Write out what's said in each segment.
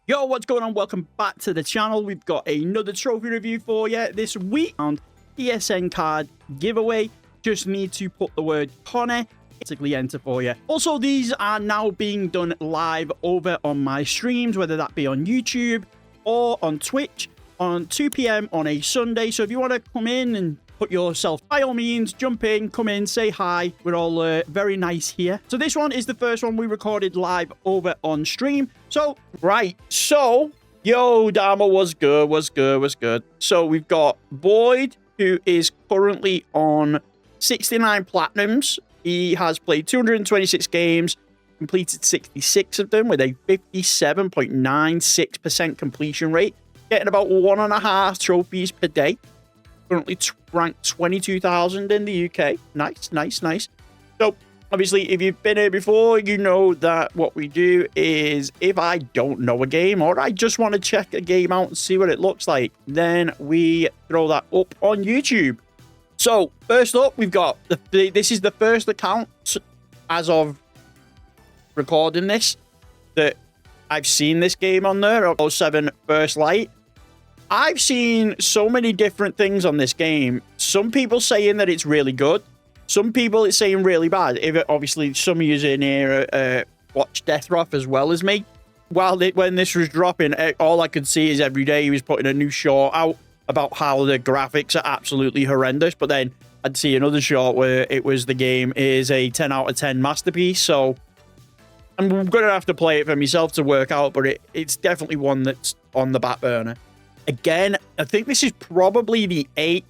Yo, what's going on? Welcome back to the channel. We've got another trophy review for you this week on PSN card giveaway. Just need to put the word Connor, basically enter for you. Also, these are now being done live over on my streams, whether that be on YouTube or on Twitch on 2 p.m. on a Sunday. So if you want to come in and put yourself, by all means, jump in, come in, say hi. We're all very nice here. So this one is the first one we recorded live over on stream. So, right. So, yo, Dharma, was good. So we've got Boyd, who is currently on 69 platinums. He has played 226 games, completed 66 of them with a 57.96% completion rate, getting about 1.5 trophies per day. Currently ranked 22,000 in the UK. Nice. So, obviously, if you've been here before, you know that what we do is if I don't know a game or I just want to check a game out and see what it looks like, then we throw that up on YouTube. So, first up, we've got this is the first account as of recording this that I've seen this game on there, 07 First Light. I've seen so many different things on this game. Some people saying that it's really good. Some people it's saying really bad. Obviously, some of you in here watch Deathroth as well as me. When this was dropping, all I could see is every day he was putting a new short out about how the graphics are absolutely horrendous. But then I'd see another short where it was the game is a 10 out of 10 masterpiece. So I'm going to have to play it for myself to work out. But it's definitely one that's on the back burner. Again, I think this is probably the 8th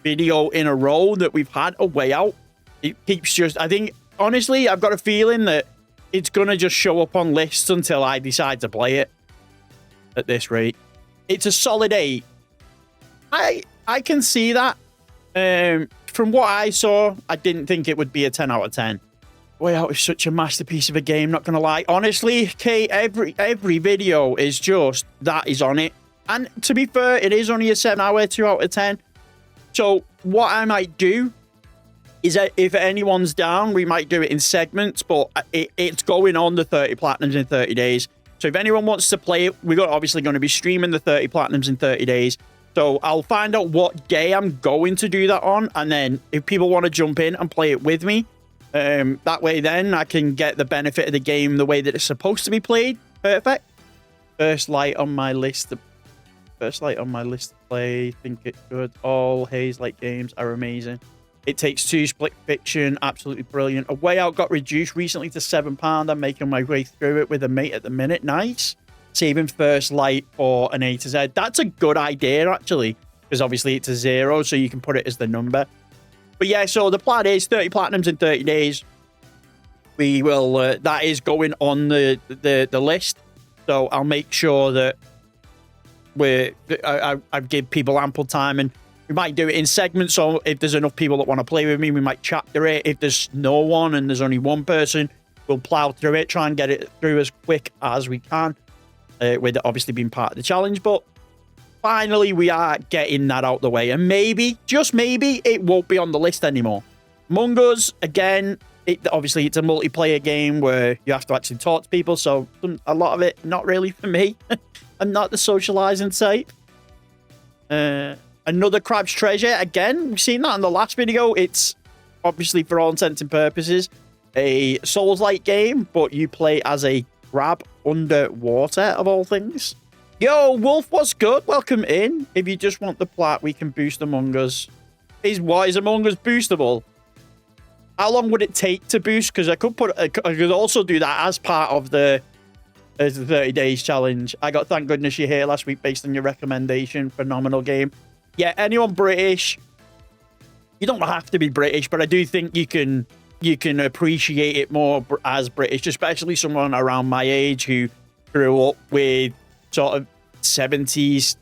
video in a row that we've had a way out. It keeps just, I think, honestly, I've got a feeling that it's going to just show up on lists until I decide to play it at this rate. It's a solid 8. I can see that. From what I saw, I didn't think it would be a 10 out of 10. Way Out is such a masterpiece of a game, not going to lie. Honestly, Kate, every video is just, that is on it. And to be fair, it is only a 7 hour, 2 out of 10. So what I might do is that if anyone's down, we might do it in segments, but it's going on the 30 platinums in 30 days. So if anyone wants to play it, we're obviously going to be streaming the 30 platinums in 30 days. So I'll find out what day I'm going to do that on. And then if people want to jump in and play it with me, that way then I can get the benefit of the game the way that it's supposed to be played. Perfect. First Light on my list to play. Think it's good. All Haze-like games are amazing. It Takes Two, Split Fiction, absolutely brilliant. A Way Out got reduced recently to £7. I'm making my way through it with a mate at the minute. Nice. Saving First Light for an A to Z. That's a good idea, actually, because obviously it's a 0, so you can put it as the number. But yeah, so the plan is 30 platinums in 30 days. We will, that is going on the list. So I'll make sure that I give people ample time, and we might do it in segments. So if there's enough people that want to play with me, we might chapter it. If there's no one and there's only one person, we'll plow through it, try and get it through as quick as we can, with it obviously being part of the challenge. But finally, we are getting that out the way, and maybe, just maybe, it won't be on the list anymore. Among Us, again, obviously it's a multiplayer game where you have to actually talk to people, so a lot of it not really for me. I'm not the socializing type. Another Crab's Treasure. Again, we've seen that in the last video. It's obviously, for all intents and purposes, a Souls-like game, but you play as a crab underwater, of all things. Yo, Wolf, what's good? Welcome in. If you just want the plat, we can boost Among Us. Is Among Us boostable? How long would it take to boost? Because I could also do that as part of the 30 days challenge. I got Thank Goodness You're Here last week based on your recommendation. Phenomenal game. Yeah, anyone British, you don't have to be British, but I do think you can appreciate it more as British, especially someone around my age who grew up with sort of 70s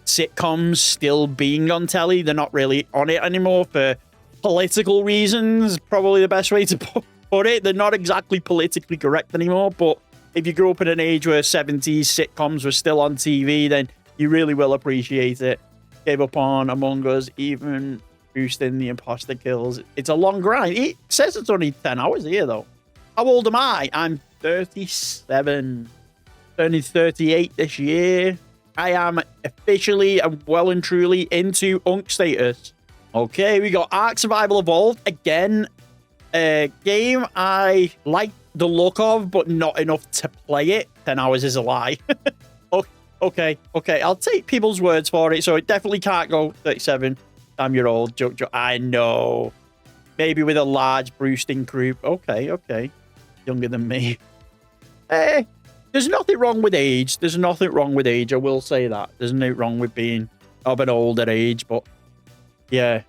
sitcoms still being on telly. They're not really on it anymore for political reasons, probably the best way to put it. They're not exactly politically correct anymore, but if you grew up in an age where 70s sitcoms were still on TV, then you really will appreciate it. Gave up on Among Us, even boosting the imposter kills. It's a long grind. It says it's only 10 hours here, though. How old am I? I'm 37. turning 38 this year. I am officially and well and truly into Unk status. Okay, we got Ark Survival Evolved. Again, a game I like the look of, but not enough to play it. 10 hours is a lie. Okay. I'll take people's words for it. So it definitely can't go 37. Damn, you're old. I know. Maybe with a large Brewsting group. Okay. Younger than me. Hey, there's nothing wrong with age. There's nothing wrong with age. I will say that. There's no wrong with being of an older age. But yeah,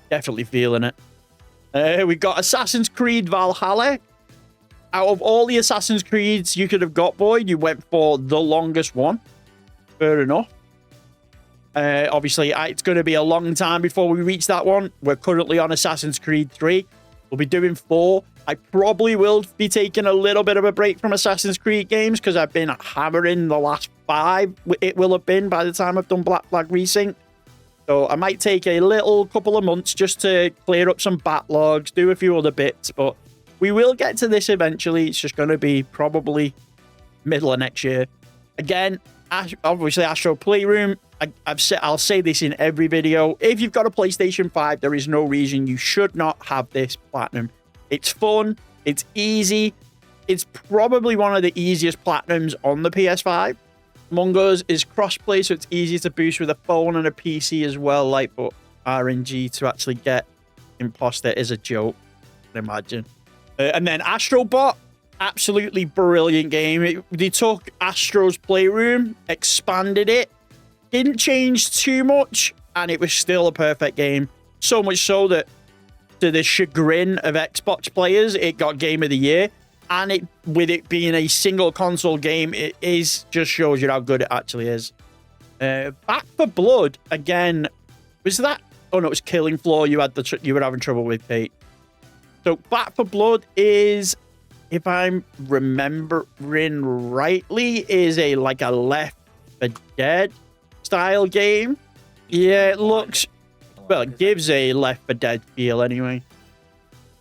definitely feeling it. We got Assassin's Creed Valhalla. Out of all the Assassin's Creeds you could have got, Boyd, you went for the longest one. Fair enough. Obviously, it's going to be a long time before we reach that one. We're currently on Assassin's Creed 3. We'll be doing 4. I probably will be taking a little bit of a break from Assassin's Creed games because I've been hammering the last 5. It will have been by the time I've done Black Flag Resync. So I might take a little couple of months just to clear up some backlogs, do a few other bits, but we will get to this eventually. It's just going to be probably middle of next year. Again, obviously Astro Playroom. I'll say this in every video. If you've got a PlayStation 5, there is no reason you should not have this platinum. It's fun. It's easy. It's probably one of the easiest platinums on the PS5. Among Us is crossplay, so it's easy to boost with a phone and a PC as well. But RNG to actually get Imposter is a joke, I imagine. And then Astrobot, absolutely brilliant game. They took Astro's Playroom, expanded it, didn't change too much, and it was still a perfect game. So much so that, to the chagrin of Xbox players, it got Game of the Year. And with it being a single console game, it just shows you how good it actually is. Back 4 Blood, again, was that? Oh no, it was Killing Floor you were having trouble with, Pete. So Back 4 Blood is, if I'm remembering rightly, is a Left 4 Dead style game. Yeah, it looks, well, it gives a Left 4 Dead feel anyway.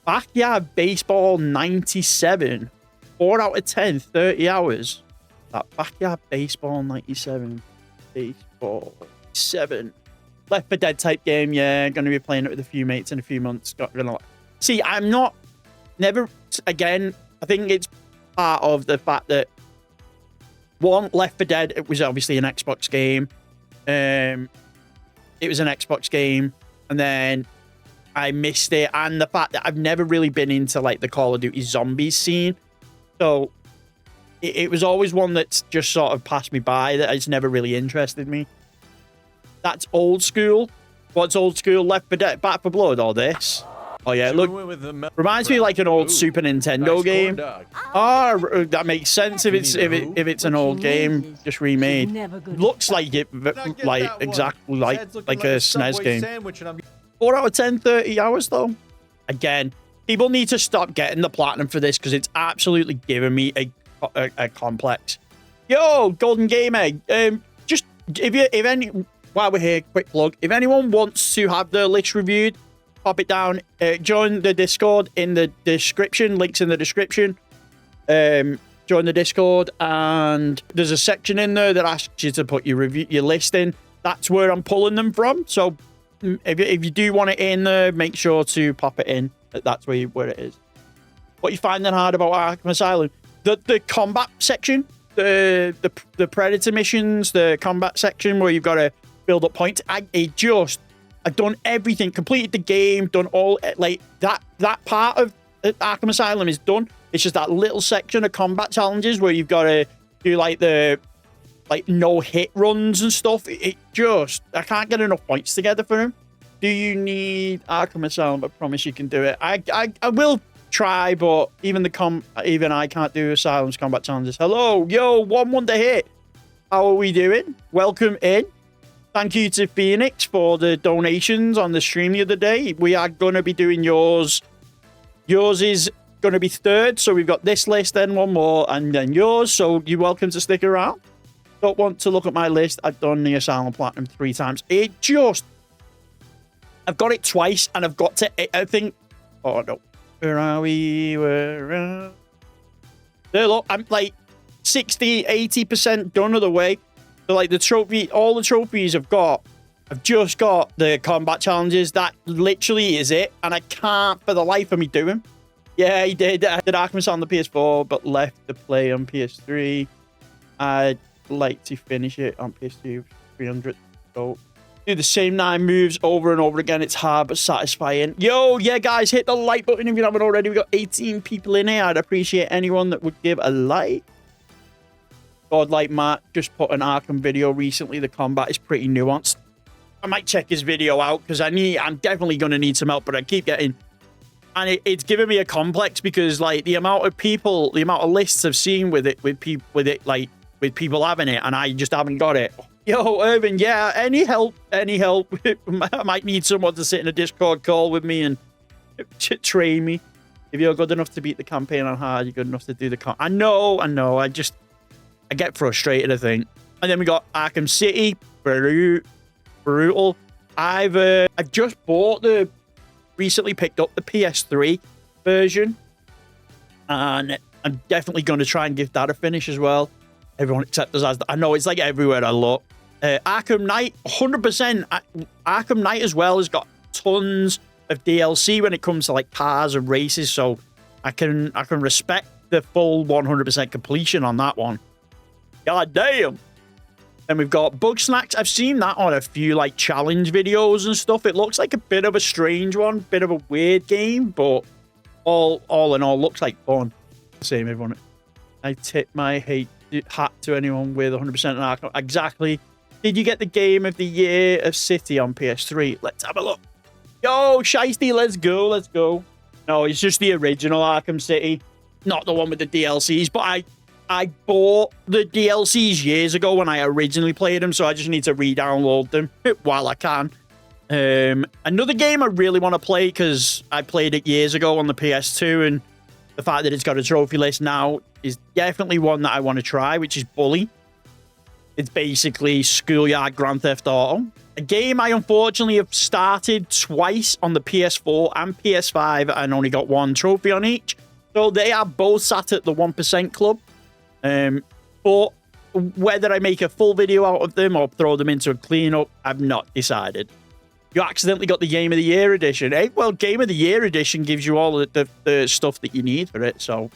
Backyard Baseball 97. 4 out of 10, 30 hours. That Backyard Baseball 97. Baseball 7. Left 4 Dead type game, yeah. Going to be playing it with a few mates in a few months. See, I'm not... Again, I think it's part of the fact that... One, Left 4 Dead, it was obviously an Xbox game. It was an Xbox game. And then... I missed it, and the fact that I've never really been into the Call of Duty Zombies scene, so it was always one that's just sort of passed me by, that it's never really interested me. That's old school. What's old school? Left 4 Dead, Back 4 Blood, or this? Oh yeah, look, reminds me like an old Super Nintendo game. Oh, that makes sense if it's an old game just remade. Looks like it, exactly like a SNES game. 4 out of 10, 30 hours though. Again, people need to stop getting the platinum for this because it's absolutely giving me a complex. Yo, Golden Game Egg. Just while we're here, quick plug. If anyone wants to have the list reviewed, pop it down. Join the Discord in the description. Links in the description. Join the Discord, and there's a section in there that asks you to put your list in. That's where I'm pulling them from. So if you do want it in there, make sure to pop it in. That's where it is. What you finding hard about Arkham Asylum? The combat section, the Predator missions, the combat section where you've got to build up points. I've done everything, completed the game, done all that part of Arkham Asylum is done. It's just that little section of combat challenges where you've got to do the no hit runs and stuff. I can't get enough points together for him. Do you need Arkham Asylum? I promise you can do it. I will try, but even I can't do Asylum's combat challenges. Hello, yo, 1 wonder hit. How are we doing? Welcome in. Thank you to Phoenix for the donations on the stream the other day. We are going to be doing yours. Yours is going to be 3rd, so we've got this list, then 1 more, and then yours. So you're welcome to stick around. Don't want to look at my list. I've done the Asylum Platinum 3 times. I've got it twice, and I've got to, I think, oh no. Where are we? There, look, 60, 80% done of the way. So like the trophy, all the trophies I've just got the combat challenges. That literally is it. And I can't for the life of me do them. Yeah, he did. I did Arkham on the PS4, but left the play on PS3. I'd like to finish it on PS2 300. So do the same 9 moves over and over again. It's hard but satisfying. Yo, yeah, guys, hit the like button if you haven't already. We got 18 people in here. I'd appreciate anyone that would give a like. Godlike Matt just put an Arkham video recently. The combat is pretty nuanced. I might check his video out because I'm definitely going to need some help, but I keep getting... And it's giving me a complex because, like, the amount of people, the amount of lists I've seen with people having it, and I just haven't got it. Yo, Irvin, yeah, any help? I might need someone to sit in a Discord call with me and train me. If you're good enough to beat the campaign on hard, you're good enough to do the I know. I get frustrated, I think. And then we got Arkham City, brutal. I've just recently picked up the PS3 version, and I'm definitely going to try and give that a finish as well. Everyone except us, I know it's like everywhere I look. Arkham Knight, 100%. Arkham Knight as well has got tons of DLC when it comes to like cars and races, so I can respect the full 100% completion on that one. God damn. And we've got Bugsnax. I've seen that on a few like challenge videos and stuff. It looks like a bit of a strange one, bit of a weird game, but all in all, looks like fun. Same, everyone. I tip my hat to anyone with 100% an Arkham. Exactly. Did you get the Game of the Year of City on PS3? Let's have a look. Yo, Shiesty, let's go. No, it's just the original Arkham City, not the one with the DLCs, but I bought the DLCs years ago when I originally played them, so I just need to re-download them while I can. Another game I really want to play, because I played it years ago on the PS2, and the fact that it's got a trophy list now is definitely one that I want to try, which is Bully. It's basically Schoolyard Grand Theft Auto. A game I unfortunately have started twice on the PS4 and PS5 and only got 1 trophy on each. So they are both sat at the 1% club. But whether I make a full video out of them or throw them into a cleanup, I've not decided. You accidentally got the Game of the Year edition. Well, Game of the Year edition gives you all the stuff that you need for it, so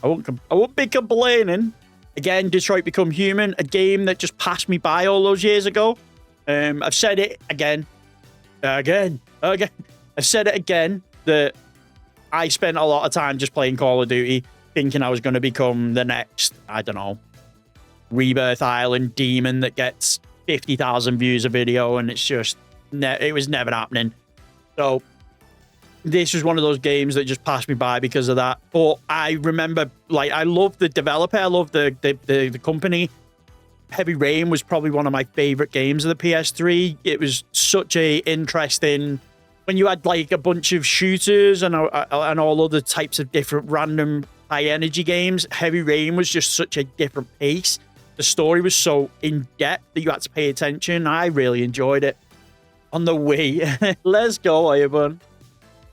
I won't be complaining. Again, Detroit Become Human, a game that just passed me by all those years ago. I've said it again. I've said it again, that I spent a lot of time just playing Call of Duty, thinking I was going to become the next, I don't know, Rebirth Island demon that gets 50,000 views a video, and it's just, it was never happening. So this was one of those games that just passed me by because of that. But I remember, like, I love the developer, I love the company. Heavy Rain was probably one of my favorite games of the PS3. It was such a interesting, when you had like a bunch of shooters and all other types of different random high energy games, Heavy Rain was just such a different pace. The story was so in depth that you had to pay attention. I really enjoyed it. On the Wii. Let's go, Ivan.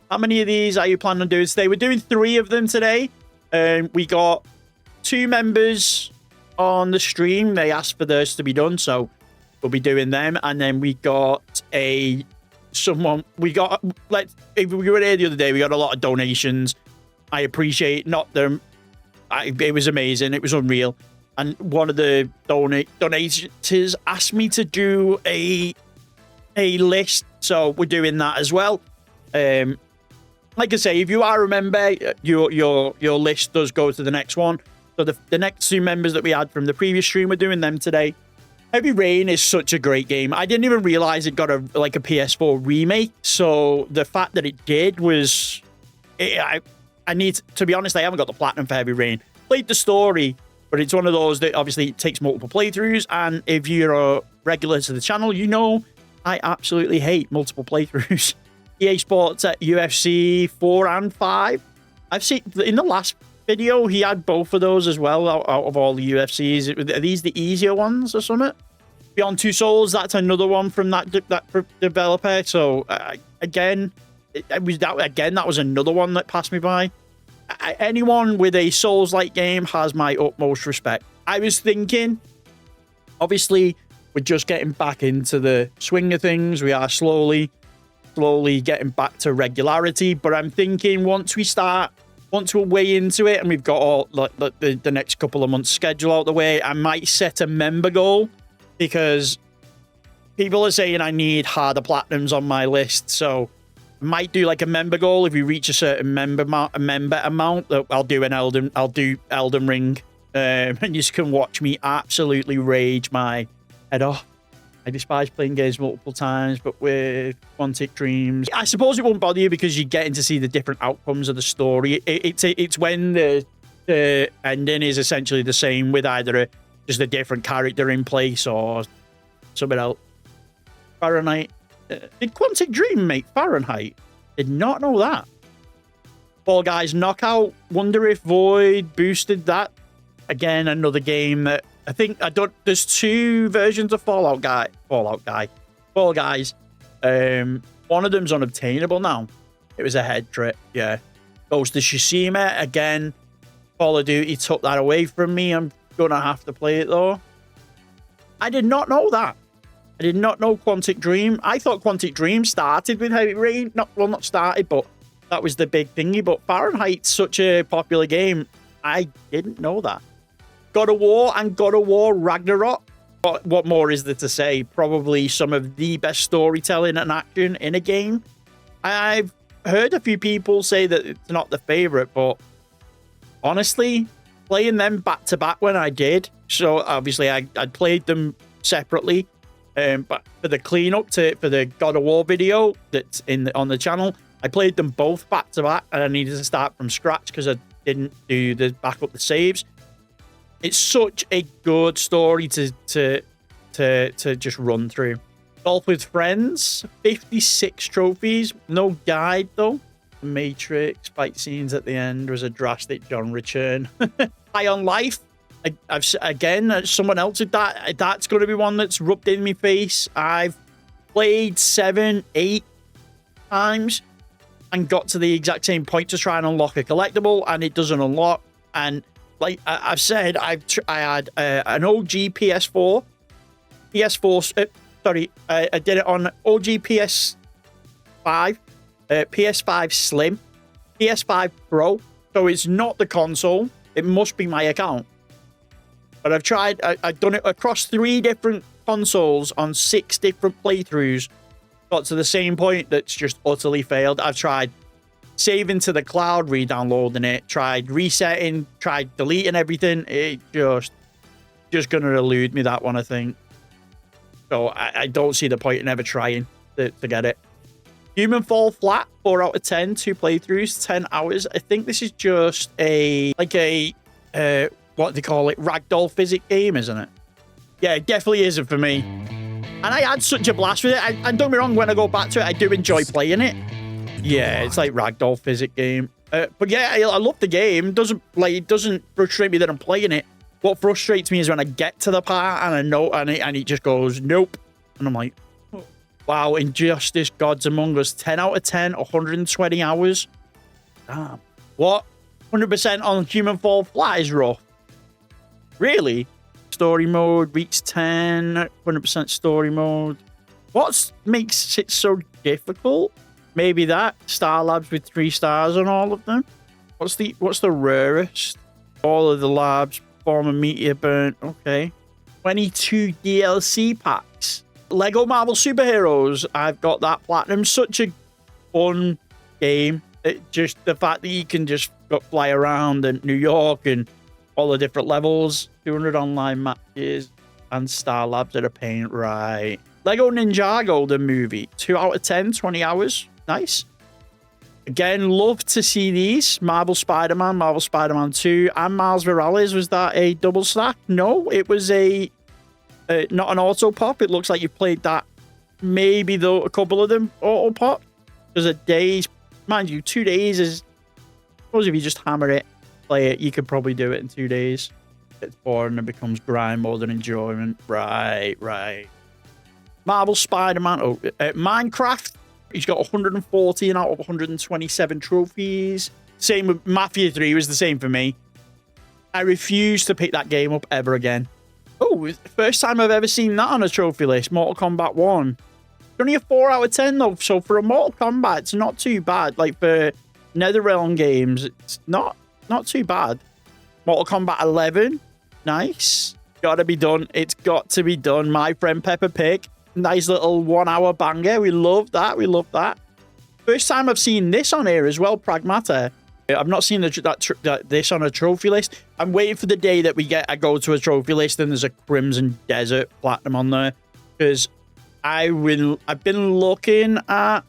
How many of these are you planning on doing today? We're doing 3 of them today. We got 2 members on the stream. They asked for theirs to be done, so we'll be doing them. And then we got if we were here the other day, we got a lot of donations. I appreciate them. It was amazing. It was unreal. And one of the donators asked me to do a list, so we're doing that as well. Like I say, if you are a member, your list does go to the next one. So the next 2 members that we had from the previous stream, we're doing them today. Heavy Rain is such a great game. I didn't even realize it got a PS4 remake. So the fact that it did was, I need to be honest, I haven't got the platinum for Heavy Rain. Played the story, but it's one of those that obviously takes multiple playthroughs. And if you're a regular to the channel, you know I absolutely hate multiple playthroughs. EA Sports at UFC 4 and 5. I've seen in the last video he had both of those as well out of all the UFCs. Are these the easier ones or something? Beyond Two Souls, that's another one from that developer. So again, that was another one that passed me by. anyone with a Souls-like game has my utmost respect. I was thinking, obviously, we're just getting back into the swing of things. We are slowly getting back to regularity. But I'm thinking once we're way into it and we've got all the next couple of months schedule out the way, I might set a member goal, because people are saying I need harder platinums on my list. So I might do like a member goal. If we reach a certain member amount, I'll do Elden Ring. And you can watch me absolutely rage my head off. I despise playing games multiple times, but with Quantic Dreams, I suppose it won't bother you because you're getting to see the different outcomes of the story. It's when the ending is essentially the same with either just a different character in place or something else. Fahrenheit. Did Quantic Dream make Fahrenheit? Did not know that. Fall Guys Knockout. Wonder if Void boosted that. Again, another game that there's two versions of Fall Guys. One of them's unobtainable now. It was a head trip, yeah. Ghost of Tsushima, again, Call of Duty took that away from me. I'm gonna have to play it though. I did not know that. I did not know Quantic Dream. I thought Quantic Dream started with Heavy Rain. Not started, but that was the big thingy. But Fahrenheit's such a popular game. I didn't know that. God of War and God of War Ragnarok. What more is there to say? Probably some of the best storytelling and action in a game. I've heard a few people say that it's not the favorite, but honestly, playing them back to back when I did, so obviously I played them separately, but for the cleanup for the God of War video that's on the channel, I played them both back to back, and I needed to start from scratch because I didn't do the backup the saves. It's such a good story to just run through. Golf with Friends, 56 trophies, no guide though. The Matrix fight scenes at the end was a drastic John return. High on Life, someone else did that. That's going to be one that's rubbed in my face. I've played 7, 8 times and got to the exact same point to try and unlock a collectible, and it doesn't unlock. And like I've said, I had an OG PS4. I did it on OG PS5, PS5 Slim, PS5 Pro. So it's not the console. It must be my account. But I've done it across 3 different consoles on 6 different playthroughs. Got to the same point that's just utterly failed. I've tried saving to the cloud, re-downloading it, tried resetting, tried deleting everything. It just gonna elude me, that one, I think. So I don't see the point in ever trying to get it. Human Fall Flat, 4 out of 10, 2 playthroughs, 10 hours. I think this is just what do they call it? Ragdoll physics game, isn't it? Yeah, it definitely isn't for me. And I had such a blast with it. And don't get me wrong, when I go back to it, I do enjoy playing it. Yeah, it's like Ragdoll physics game. But yeah, I love the game. It doesn't frustrate me that I'm playing it. What frustrates me is when I get to the part and I know and it just goes nope, and I'm like, oh, wow. Injustice, Gods Among Us, 10 out of 10, 120 hours. Damn. What? 100% on Human Fall Flat is rough. Really? Story mode, reach 10, 100% story mode. What makes it so difficult? Maybe that. Star Labs with 3 stars on all of them. What's the rarest? All of the labs form a meteor burn. Okay. 22 DLC packs. Lego Marvel Superheroes. I've got that platinum. Such a fun game. Just the fact that you can just fly around in New York and all the different levels. 200 online matches and Star Labs at a paint. Right. Lego Ninjago, the movie. 2 out of 10, 20 hours. Nice. Again, love to see these. Marvel Spider-Man, Marvel Spider-Man 2, and Miles Morales. Was that a double stack? No, it was not an auto pop. It looks like you played that. Maybe though a couple of them auto pop. There's a days, mind you, 2 days is. I suppose if you just hammer it, play it, you could probably do it in 2 days. It's boring and becomes grind more than enjoyment. Right. Marvel Spider-Man. Minecraft. He's got 114 out of 127 trophies. Same with Mafia 3 was the same for me. I refuse to pick that game up ever again. Oh, first time I've ever seen that on a trophy list. Mortal Kombat 1. It's only a 4 out of 10 though, so for a Mortal Kombat, it's not too bad. Like for NetherRealm games, it's not too bad. Mortal Kombat 11, nice. Gotta be done. It's got to be done. My Friend Peppa Pig, nice little 1 hour banger. We love that. We love that. First time I've seen this on here as well, Pragmata. I've not seen this on a trophy list. I'm waiting for the day that I go to a trophy list and there's a Crimson Desert Platinum on there, because I've been looking at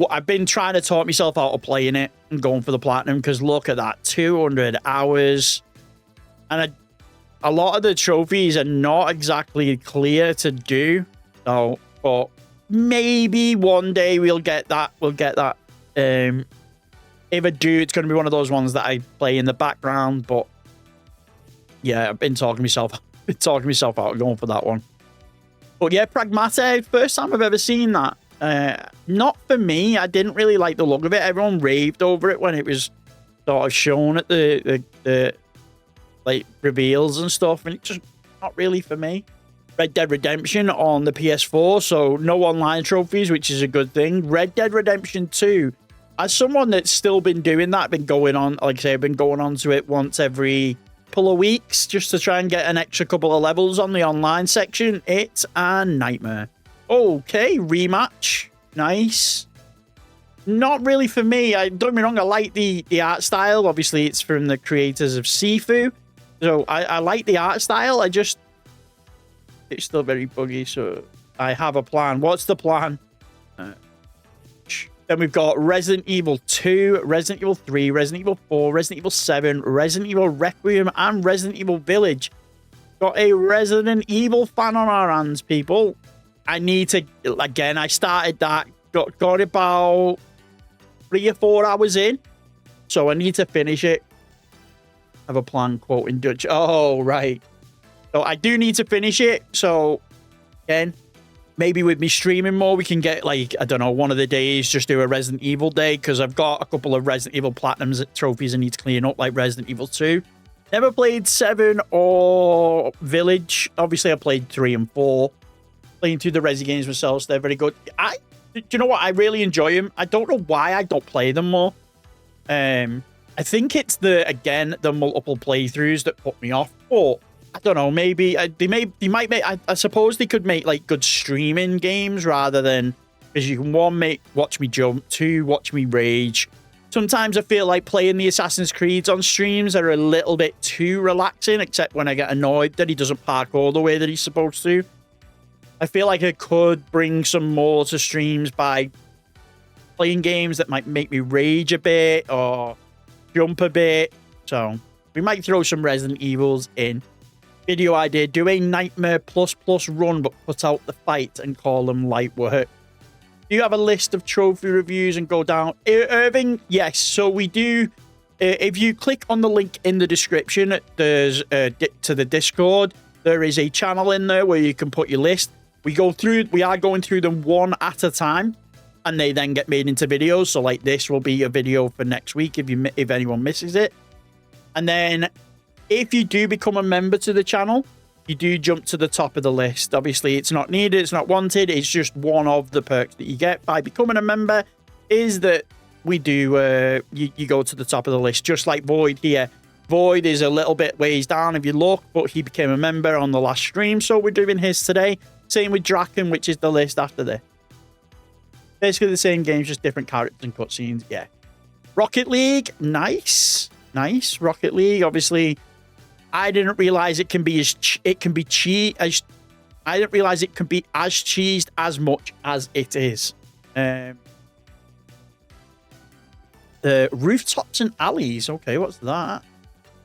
I've been trying to talk myself out of playing it and going for the Platinum, because look at that, 200 hours. And a lot of the trophies are not exactly clear to do. So, but maybe one day we'll get that. If I do, it's going to be one of those ones that I play in the background. But yeah, I've been talking myself out going for that one. But yeah, Pragmata, first time I've ever seen that. Not for me. I didn't really like the look of it. Everyone raved over it when it was sort of shown at the like reveals and stuff, and it's just not really for me. Red Dead Redemption on the PS4, so no online trophies, which is a good thing. Red Dead Redemption 2. As someone that's still been doing that, been going on, like I say, I've been going on to it once every couple of weeks just to try and get an extra couple of levels on the online section. It's a nightmare. Okay, rematch. Nice. Not really for me. Don't get me wrong, I like the art style. Obviously, it's from the creators of Sifu. So I like the art style. It's still very buggy, so I have a plan. What's the plan? Then we've got Resident Evil 2, Resident Evil 3, Resident Evil 4, Resident Evil 7, Resident Evil Requiem, and Resident Evil Village. Got a Resident Evil fan on our hands, people. I need to, again, I started that, got about 3 or 4 hours in, so I need to finish it. I have a plan, quote in Dutch. Oh, right. So I do need to finish it, so again, maybe with me streaming more, we can get, like, I don't know, one of the days, just do a Resident Evil day, because I've got a couple of Resident Evil Platinums trophies I need to clean up, like Resident Evil 2. Never played 7 or Village. Obviously, I played 3 and 4. Playing through the Resi games myself, so they're very good. Do you know what? I really enjoy them. I don't know why I don't play them more. I think it's the multiple playthroughs that put me off, but I don't know, maybe they might make, I suppose they could make like good streaming games rather than, because you can watch me jump, 2, watch me rage. Sometimes I feel like playing the Assassin's Creeds on streams are a little bit too relaxing, except when I get annoyed that he doesn't parkour the way that he's supposed to. I feel like I could bring some more to streams by playing games that might make me rage a bit or jump a bit. So we might throw some Resident Evils in. Video idea, do a Nightmare plus run, but cut out the fight and call them light work. Do you have a list of trophy reviews and go down? Irving, yes. So we do. If you click on the link in the description, there's to the Discord. There is a channel in there where you can put your list. We are going through them one at a time, and they then get made into videos. So like this will be a video for next week if anyone misses it. And then if you do become a member to the channel, you do jump to the top of the list. Obviously, it's not needed, it's not wanted. It's just one of the perks that you get by becoming a member is that we do, you go to the top of the list, just like Void here. Void is a little bit ways down if you look, but he became a member on the last stream, so we're doing his today. Same with Draken, which is the list after this. Basically the same games, just different characters and cutscenes, yeah. Rocket League, nice. Nice, Rocket League, obviously. I didn't realize it can be as I didn't realize it can be as cheesed as much as it is. The rooftops and alleys. Okay, what's that?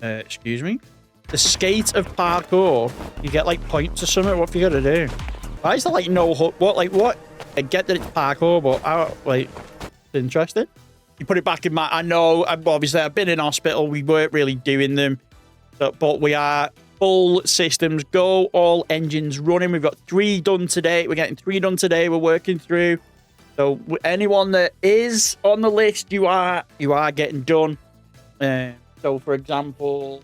Excuse me. The skate of parkour. You get like points or something. What have you got to do? Why is there like no hook? What? Like what? I get that it's parkour, but like interested. You put it back in my. I know. Obviously, I've been in hospital. We weren't really doing them. But we are full systems go, all engines running. We've got 3 done today. We're getting 3 done today. We're working through. So anyone that is on the list, you are getting done. So, for example,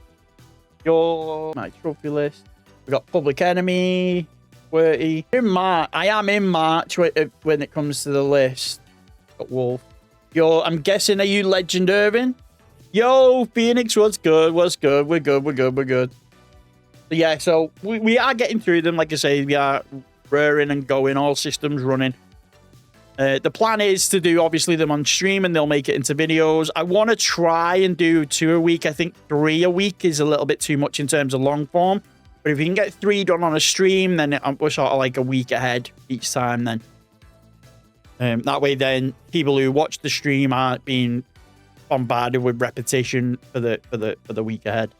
my trophy list. We got Public Enemy, 30. In March, I am in March when it comes to the list. Got Wolf. I'm guessing, are you Legend Irvin? Yo, Phoenix, what's good? What's good? We're good. We're good. We're good. But yeah, so we are getting through them. Like I say, we are raring and going, all systems running. The plan is to do, obviously, them on stream, and they'll make it into videos. I want to try and do 2 a week. I think 3 a week is a little bit too much in terms of long form. But if you can get 3 done on a stream, then we're sort of like a week ahead each time then. That way, then, people who watch the stream aren't being bombarded with repetition for the week ahead.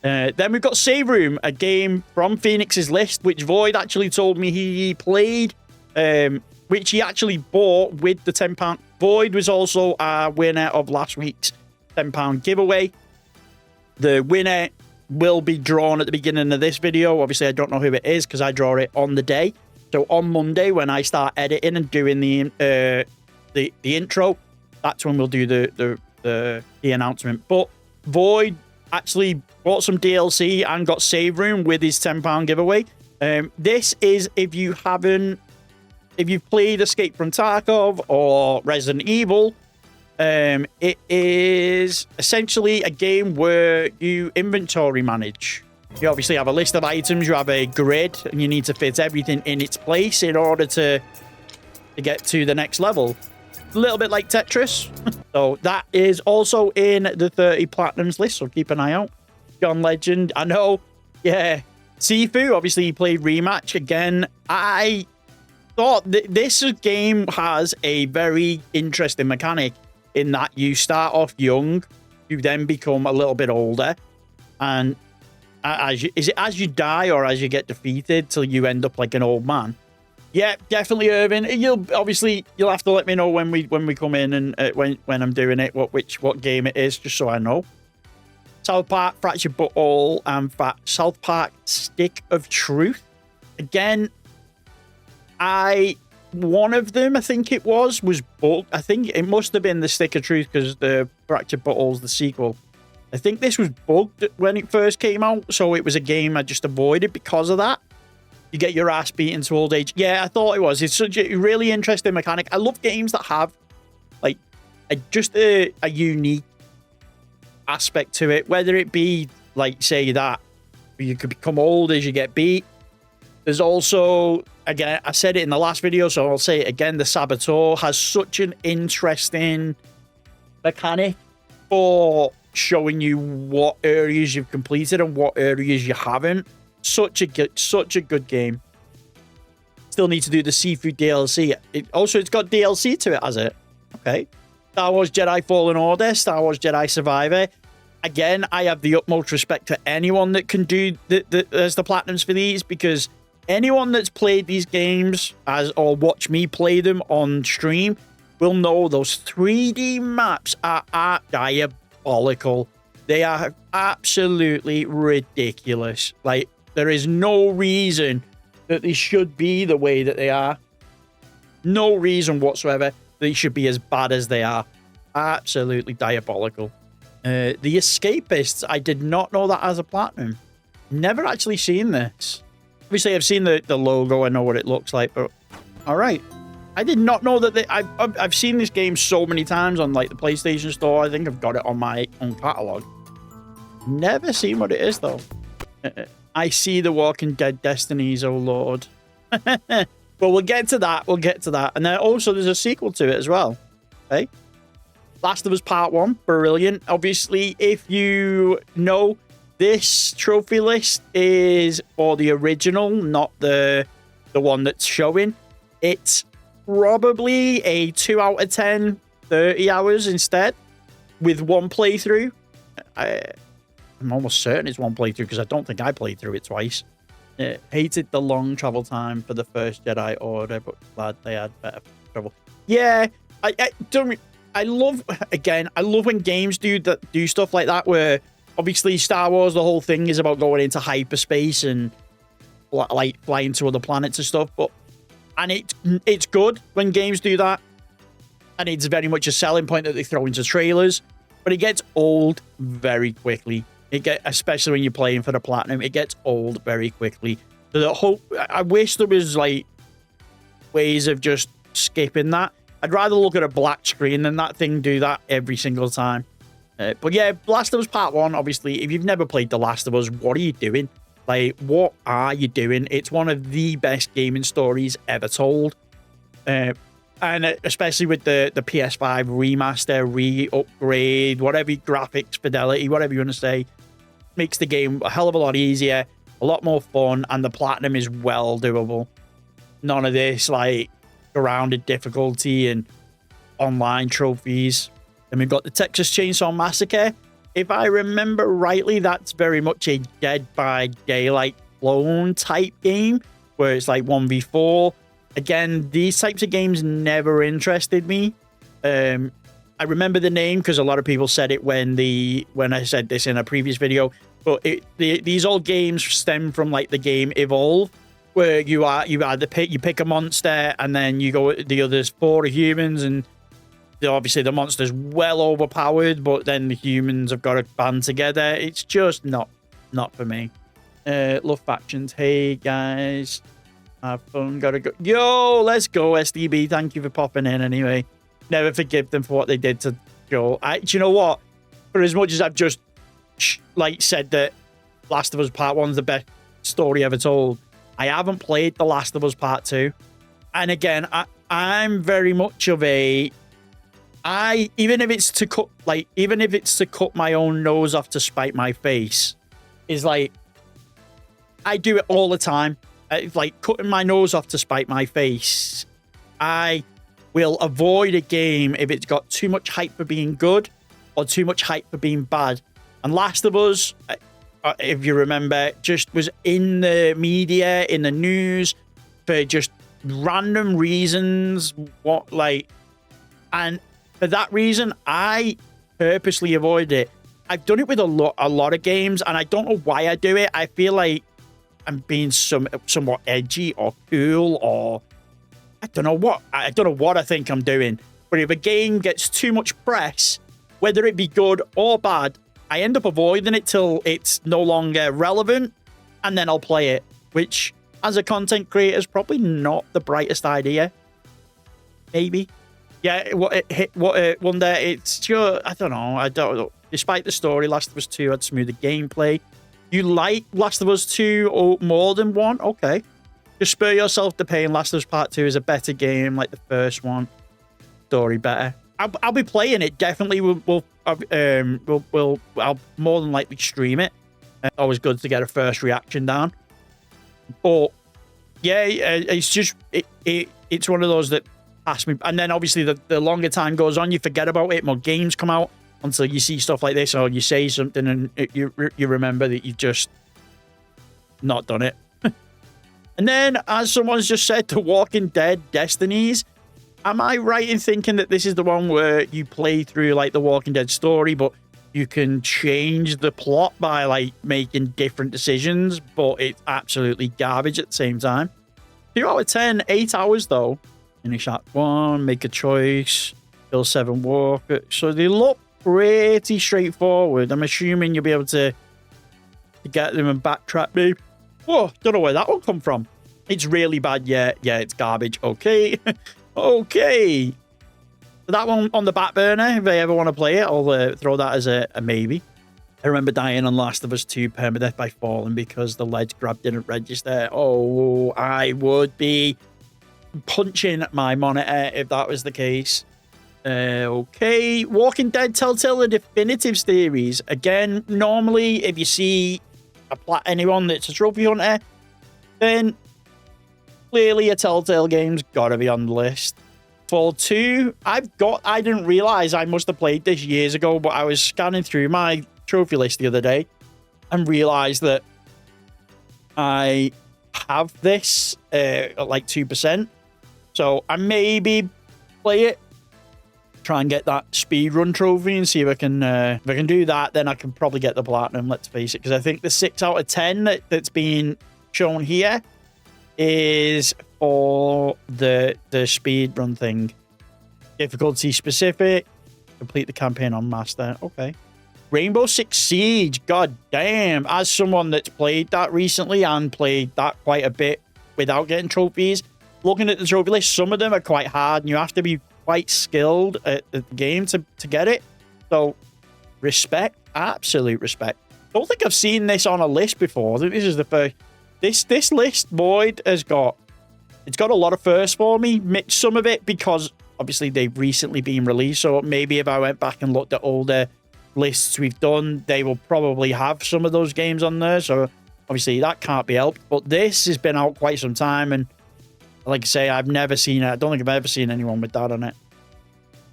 Then we've got Save Room, a game from Phoenix's list, which Void actually told me he played, which he actually bought with the £10. Void was also our winner of last week's £10 giveaway. The winner will be drawn at the beginning of this video. Obviously, I don't know who it is because I draw it on the day. So on Monday, when I start editing and doing the intro, that's when we'll do the announcement. But Void actually bought some DLC and got Save Room with his £10 giveaway. This is if you've played Escape from Tarkov or Resident Evil, it is essentially a game where you inventory manage. You obviously have a list of items, you have a grid, and you need to fit everything in its place in order to get to the next level. A little bit like Tetris. So that is also in the 30 Platinums list, so keep an eye out. John Legend, I know. Yeah. Sifu, obviously he played Rematch. Again, I thought this game has a very interesting mechanic in that you start off young, you then become a little bit older, and is it as you die or as you get defeated till you end up like an old man? Yeah, definitely, Irvin. You'll have to let me know when we come in and when I'm doing it, what game it is, just so I know. South Park Fractured But All and South Park Stick of Truth. Again, one of them, I think it was bugged. I think it must have been the Stick of Truth because the Fractured But All's the sequel. I think this was bugged when it first came out, so it was a game I just avoided because of that. You get your ass beaten to old age. Yeah, I thought it was. It's such a really interesting mechanic. I love games that have like just a unique aspect to it, whether it be like, say, that you could become old as you get beat. There's also, again, I said it in the last video, so I'll say it again, the Saboteur has such an interesting mechanic for showing you what areas you've completed and what areas you haven't. Such a good game. Still need to do the Seafood DLC. It's got DLC to it, has it? Okay. Star Wars Jedi Fallen Order, Star Wars Jedi Survivor. Again, I have the utmost respect for anyone that can do the Platinums for these, because anyone that's played these games or watch me play them on stream will know those 3D maps are diabolical. They are absolutely ridiculous. Like, there is no reason that they should be the way that they are. No reason whatsoever they should be as bad as they are. Absolutely diabolical. The Escapists, I did not know that as a Platinum. Never actually seen this. Obviously, I've seen the logo. I know what it looks like, but all right. I did not know that I've seen this game so many times on like the PlayStation Store. I think I've got it on my own catalog. Never seen what it is though. I see the Walking Dead Destinies, oh lord. But we'll get to that. And then also there's a sequel to it as well. Okay. Last of Us Part 1, brilliant. Obviously, if you know, this trophy list is for the original, not the one that's showing. It's probably a 2 out of 10, 30 hours instead, with one playthrough. I'm almost certain it's one playthrough because I don't think I played through it twice. Hated the long travel time for the first Jedi Order, but glad they had better travel. Yeah, I love when games do stuff like that, where obviously Star Wars, the whole thing is about going into hyperspace and like flying to other planets and stuff, and it's good when games do that, and it's very much a selling point that they throw into trailers. but it gets old very quickly. Especially when you're playing for the platinum, it gets old very quickly. So I wish there was like ways of just skipping that. I'd rather look at a black screen than that thing do that every single time. But yeah, Last of Us Part 1, obviously, if you've never played The Last of Us, what are you doing? Like, what are you doing? It's one of the best gaming stories ever told. And especially with the PS5 remaster, re-upgrade, whatever graphics, fidelity, whatever you want to say, makes the game a hell of a lot easier, a lot more fun, and the platinum is well doable. None of this, like, grounded difficulty and online trophies. Then we've got the Texas Chainsaw Massacre. If I remember rightly, that's very much a Dead by Daylight clone type game, where it's like 1v4. Again, these types of games never interested me. I remember the name because a lot of people said it when I said this in a previous video. But these old games stem from like the game Evolve, where you pick a monster and then you go the others 4 humans, and obviously the monster's well overpowered, but then the humans have got to band together. It's just not for me. Love Factions. Hey guys, have fun. Gotta go. Yo, let's go SDB. Thank you for popping in anyway. Never forgive them for what they did to Joel. Do you know what? For as much as I've just said that Last of Us Part 1 is the best story ever told, I haven't played The Last of Us Part 2. And again, I'm very much of a even if it's to cut my own nose off to spite my face, is like I do it all the time. Like cutting my nose off to spite my face. I will avoid a game if it's got too much hype for being good or too much hype for being bad. And Last of Us, if you remember, just was in the media, in the news for just random reasons. And for that reason, I purposely avoid it. I've done it with a lot of games, and I don't know why I do it. I feel like I'm being somewhat edgy or cool, or I don't know what I think I'm doing. But if a game gets too much press, whether it be good or bad, I end up avoiding it till it's no longer relevant, and then I'll play it, which as a content creator is probably not the brightest idea. Maybe. Yeah, Wonder, it's just, I don't know. Despite the story, Last of Us 2 had smoother gameplay. You like Last of Us 2 or more than 1? Okay. Just spur yourself to pain. Last of Us Part 2 is a better game, like the first one. Story better. I'll be playing it. Definitely, I'll more than likely stream it. Always good to get a first reaction down. But yeah, it's just it's one of those that pass me. And then obviously the longer time goes on, you forget about it. More games come out until you see stuff like this, or you say something and you remember that you've just not done it. And then, as someone's just said, The Walking Dead Destinies. Am I right in thinking that this is the one where you play through like the Walking Dead story, but you can change the plot by like making different decisions, but it's absolutely garbage at the same time? 2 out of 10, 8 hours though. Finish Act 1, make a choice, kill 7 walkers. So they look pretty straightforward. I'm assuming you'll be able to get them and backtrack me. Whoa, don't know where that one come from. It's really bad. Yeah, it's garbage. Okay. Okay. So that one on the back burner, if I ever want to play it, I'll throw that as a maybe. I remember dying on Last of Us 2 permadeath by falling because the ledge grab didn't register. Oh, I would be punching my monitor if that was the case. Okay. Walking Dead Telltale the Definitive Series. Again, normally if you see anyone that's a trophy hunter, then clearly a Telltale game's gotta be on the list. Fall 2, I didn't realize I must have played this years ago, but I was scanning through my trophy list the other day and realized that I have this at like 2%. So I maybe play it, try and get that speedrun trophy and see if I can do that. Then I can probably get the platinum, let's face it, because I think the 6 out of 10 that's being shown here is for the speedrun thing. Difficulty specific. Complete the campaign on Master. Okay. Rainbow Six Siege. God damn. As someone that's played that recently and played that quite a bit without getting trophies, looking at the trophy list, some of them are quite hard and you have to be quite skilled at the game to get it. So, respect. Absolute respect. Don't think I've seen this on a list before. I think this is the first. This list, Void, it's got a lot of firsts for me. Some of it because obviously they've recently been released. So maybe if I went back and looked at older lists we've done, they will probably have some of those games on there. So obviously that can't be helped. But this has been out quite some time, and like I say, I've never seen it. I don't think I've ever seen anyone with that on it.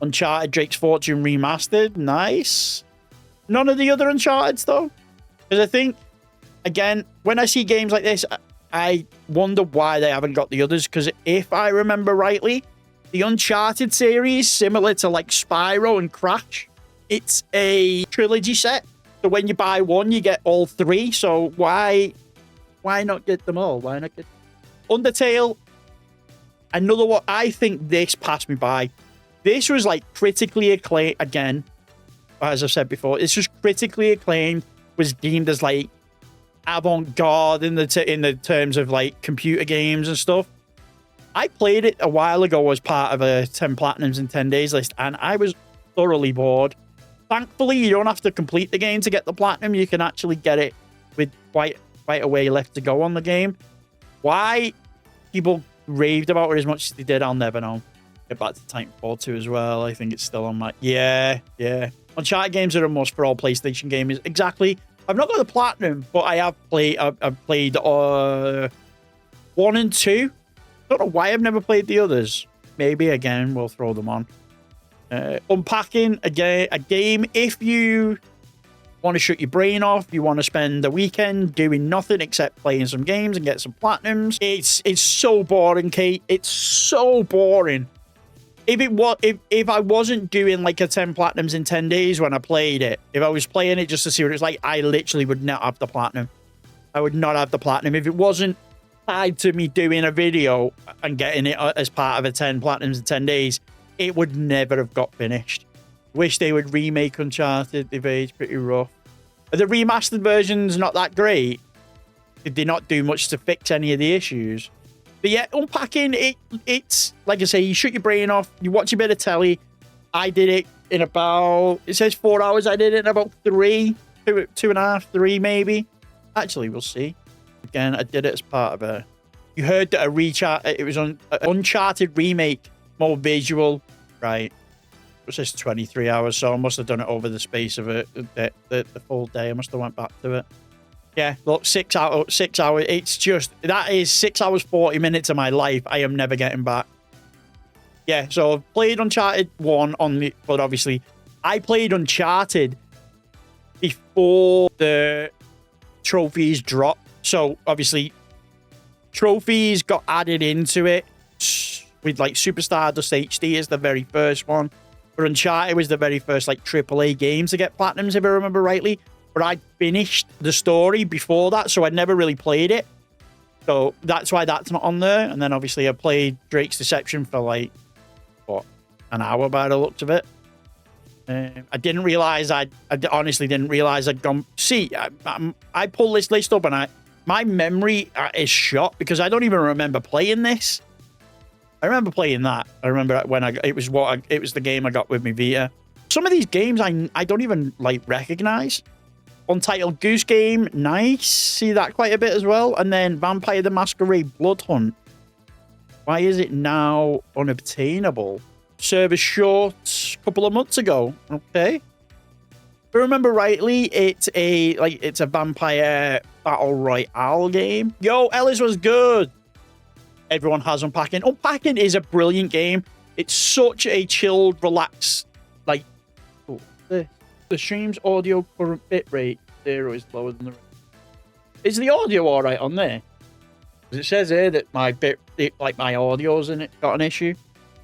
Uncharted Drake's Fortune Remastered. Nice. None of the other Uncharted's though. Because I think, again, when I see games like this, I wonder why they haven't got the others. Because if I remember rightly, the Uncharted series, similar to like Spyro and Crash, it's a trilogy set. So when you buy one, you get all three. So why not get them all? Why not get Undertale? Another one. I think this passed me by. This was like critically acclaimed. Again, as I've said before, this was critically acclaimed. Was deemed as like avant-garde in the terms of like computer games and stuff. I played it a while ago as part of a 10 Platinums in 10 Days list, and I was thoroughly bored. Thankfully, you don't have to complete the game to get the Platinum. You can actually get it with quite a way left to go on the game. Why people raved about it as much as they did, I'll never know. Get back to Titanfall 2 as well. I think it's still on my... Yeah. Uncharted games are a must for all PlayStation gamers. Exactly. I've not got the Platinum, but I have played... I've played 1 and 2. Don't know why I've never played the others. Maybe, again, we'll throw them on. Unpacking, again, a game. If you want to shut your brain off, you want to spend the weekend doing nothing except playing some games and get some Platinums. It's so boring, Kate. It's so boring. If I wasn't doing like a 10 Platinums in 10 days when I played it, if I was playing it just to see what it's like, I literally would not have the Platinum. I would not have the Platinum. If it wasn't tied to me doing a video and getting it as part of a 10 Platinums in 10 days, it would never have got finished. Wish they would remake Uncharted. They've aged pretty rough. Are the remastered versions not that great? Did they not do much to fix any of the issues? But yeah, Unpacking, it's like I say, you shut your brain off, you watch a bit of telly. I did it in about, it says 4 hours. I did it in about 3, 2.5, 3 maybe. Actually, we'll see. Again, I did it as part of a... You heard that it was on Uncharted remake, more visual, right? It says 23 hours, so I must have done it over the space of the full day. I must have went back to it. Yeah, look, 6 hours. It's just, that is 6 hours, 40 minutes of my life I am never getting back. Yeah, so I've played Uncharted 1 but obviously, I played Uncharted before the trophies dropped. So obviously, trophies got added into it with like Superstar Dust HD is the very first one. But Uncharted was the very first like AAA game to get Platinums, if I remember rightly. But I finished the story before that, so I'd never really played it. So that's why that's not on there. And then obviously I played Drake's Deception for like, what, an hour by the looks of it. I didn't realize, I honestly didn't realize I'd gone. See, I pulled this list up and my memory is shot because I don't even remember playing this. I remember playing that. I remember when it was the game I got with me Vita. Some of these games I don't even like recognize. Untitled Goose Game, nice. See that quite a bit as well. And then Vampire the Masquerade Blood Hunt. Why is it now unobtainable? Service short a couple of months ago. Okay. If I remember rightly, it's a vampire battle royale game. Yo, Ellis was good. Everyone has Unpacking. Unpacking is a brilliant game. It's such a chilled, relaxed, like, the stream's audio current bitrate 0 is lower than the rest. Is the audio all right on there? Because it says here that my audio's in it got an issue.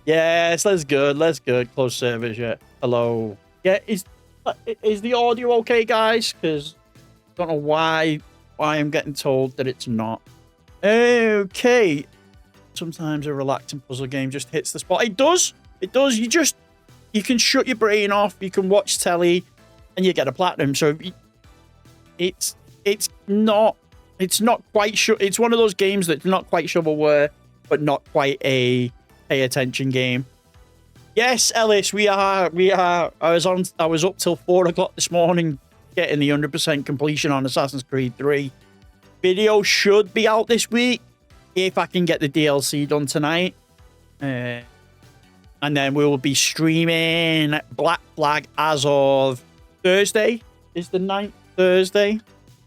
Yes, that's good. That's good. Close service, yeah. Hello. Yeah, is the audio okay, guys? Because I don't know why I'm getting told that it's not. Okay. Sometimes a relaxing puzzle game just hits the spot. It does. You just you can shut your brain off, you can watch telly, and you get a platinum. So it's not quite it's one of those games that's not quite shovelware, but not quite a pay attention game. Yes, Ellis, we are. I was up till 4 o'clock this morning getting the 100% completion on Assassin's Creed 3. Video should be out this week if I can get the DLC done tonight. And then we will be streaming Black Flag as of Thursday. Is the 9th Thursday?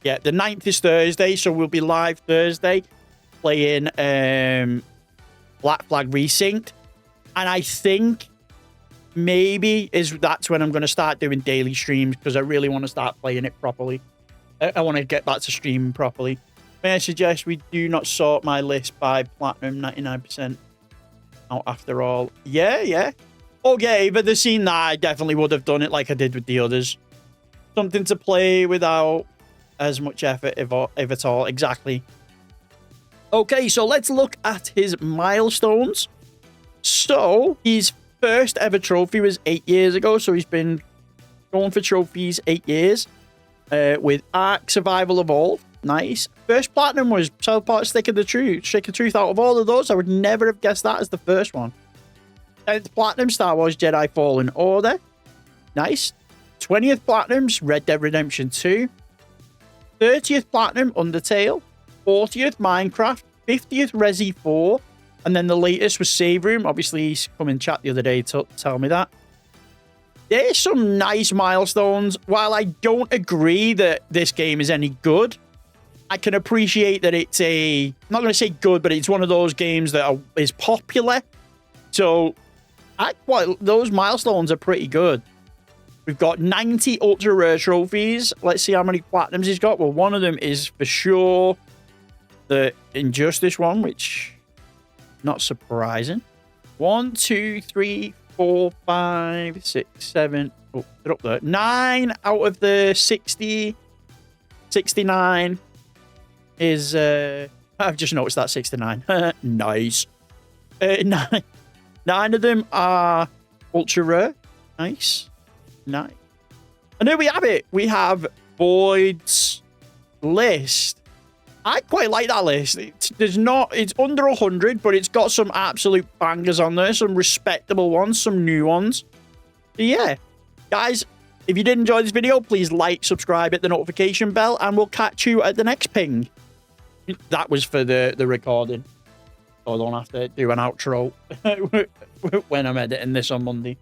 Yeah, the 9th is Thursday, so we'll be live Thursday playing Black Flag Resynced. And I think maybe that's when I'm going to start doing daily streams, because I really want to start playing it properly. I want to get back to streaming properly. May I suggest we do not sort my list by platinum 99% out after all? Yeah. Okay, but the scene that I definitely would have done it like I did with the others. Something to play without as much effort, if at all. Exactly. Okay, so let's look at his milestones. So, his first ever trophy was 8 years ago, so he's been going for trophies 8 years with Ark Survival Evolved. Nice. First platinum was South Park Stick of Truth. Out of all of those, I would never have guessed that as the first one. 10th platinum, Star Wars Jedi Fallen Order. Nice. 20th platinum's Red Dead Redemption 2. 30th platinum, Undertale. 40th, Minecraft. 50th, Resi 4. And then the latest was Save Room. Obviously, he's come in chat the other day to tell me that. There's some nice milestones. While I don't agree that this game is any good, I can appreciate that it's I'm not going to say good, but it's one of those games that is popular. So, those milestones are pretty good. We've got 90 ultra rare trophies. Let's see how many platinums he's got. Well, one of them is for sure the Injustice one, which not surprising. 1, 2, 3, 4, 5, 6, 7. Oh, they're up there. 9 out of the 60, 69 is. I've just noticed that 69. Nice. 9 of them are ultra rare. Nice. And there we have it. We have Boyd's list. I quite like that list. It's under 100, but it's got some absolute bangers on there, some respectable ones, some new ones. So yeah, guys, if you did enjoy this video, please like, subscribe, hit the notification bell, and we'll catch you at the next ping. That was for the recording, so I don't have to do an outro when I'm editing this on Monday.